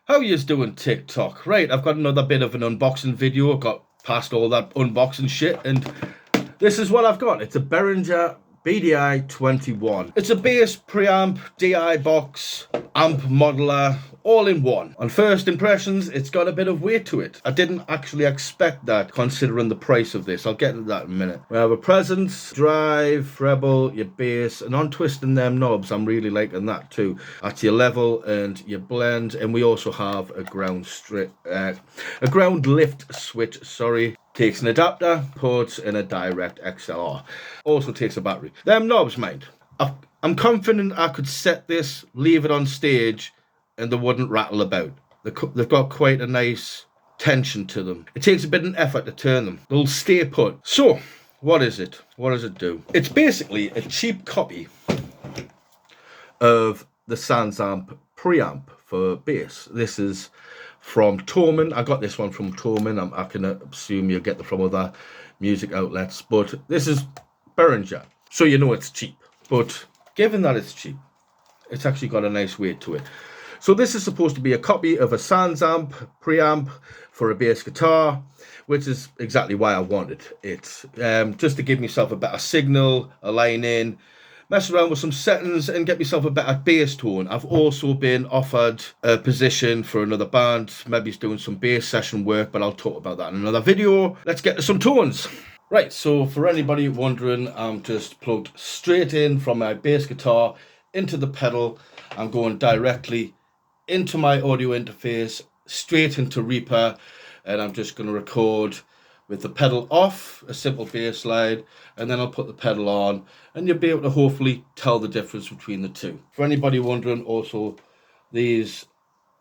How yous doing, TikTok? Right, I've got another bit of an unboxing video. Got past all that unboxing shit, and this is what I've got. It's a Behringer BDi21. It's a bass, preamp, DI box, amp modeler, all in one. On first impressions, it's got a bit of weight to it. I didn't actually expect that considering the price of this. I'll get to that in a minute. We have a presence, drive, treble, your bass, and on twisting them knobs, I'm really liking that too. That's your level and your blend, and we also have a ground lift switch, sorry. Takes an adapter, ports in a direct XLR. Also takes a battery. Them knobs, mind. I'm confident I could set this, leave it on stage, and they wouldn't rattle about. They've got quite a nice tension to them. It takes a bit of effort to turn them. They'll stay put. So, what is it? What does it do? It's basically a cheap copy of the SansAmp PreAmp for bass. This is from Torman. I got this one from Torman. I can assume you'll get them from other music outlets, but this is Behringer, so you know it's cheap. But given that it's cheap, it's actually got a nice weight to it. So this is supposed to be a copy of a SansAmp preamp for a bass guitar, which is exactly why I wanted it. Just to give myself a better signal, a line in, mess around with some settings and get myself a better bass tone. I've also been offered a position for another band, maybe it's doing some bass session work, but I'll talk about that in another video. Let's get to some tones. Right, so for anybody wondering, I'm just plugged straight in from my bass guitar into the pedal. I'm going directly into my audio interface, straight into Reaper, and I'm just going to record with the pedal off, a simple bass line, and then I'll put the pedal on, and you'll be able to hopefully tell the difference between the two. For anybody wondering, also, these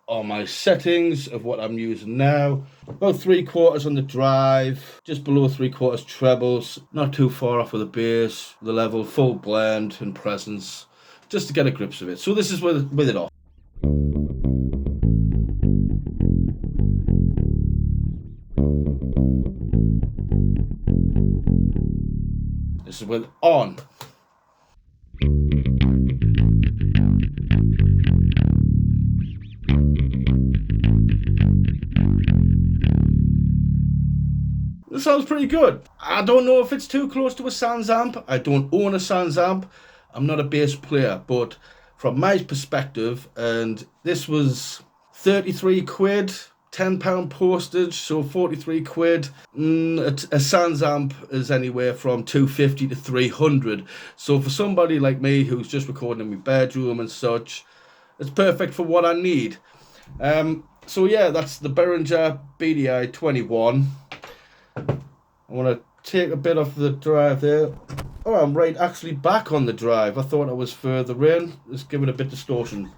are my settings of what I'm using now. About 3/4 on the drive, just below 3/4 trebles, not too far off of the bass, the level, full blend and presence, just to get a grip of it. So this is with it off. This is with on. This sounds pretty good. I don't know if it's too close to a SansAmp. I don't own a SansAmp. I'm not a bass player, but from my perspective, and this was 33 quid, £10 postage, so 43 quid. A SansAmp is anywhere from 250 to 300. So for somebody like me who's just recording in my bedroom and such, it's perfect for what I need. So yeah, that's the Behringer BDi21. I want to take a bit off the drive there. Oh, I'm right actually back on the drive. I thought I was further in. Let's give it a bit of distortion.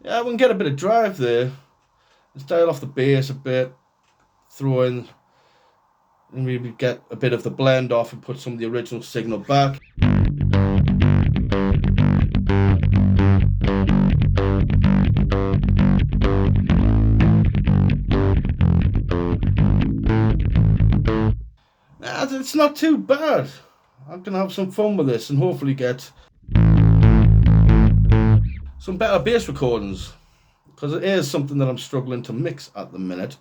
Yeah, we can get a bit of drive there. Let's dial off the bass a bit. Throw in, and maybe get a bit of the blend off and put some of the original signal back. It's not too bad. I'm gonna have some fun with this and hopefully get some better bass recordings, because it is something that I'm struggling to mix at the minute.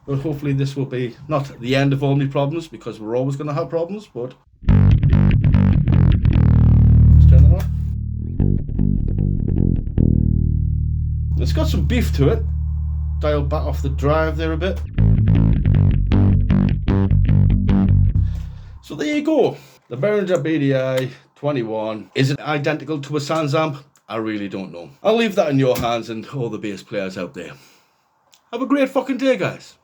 But hopefully this will be not the end of all my problems, because we're always going to have problems, but let's turn that off. It's got some beef to it. Dial back off the drive there a bit. So there you go. The Behringer BDi21. Is it identical to a SansAmp? I really don't know. I'll leave that in your hands and all the bass players out there. Have a great fucking day, guys.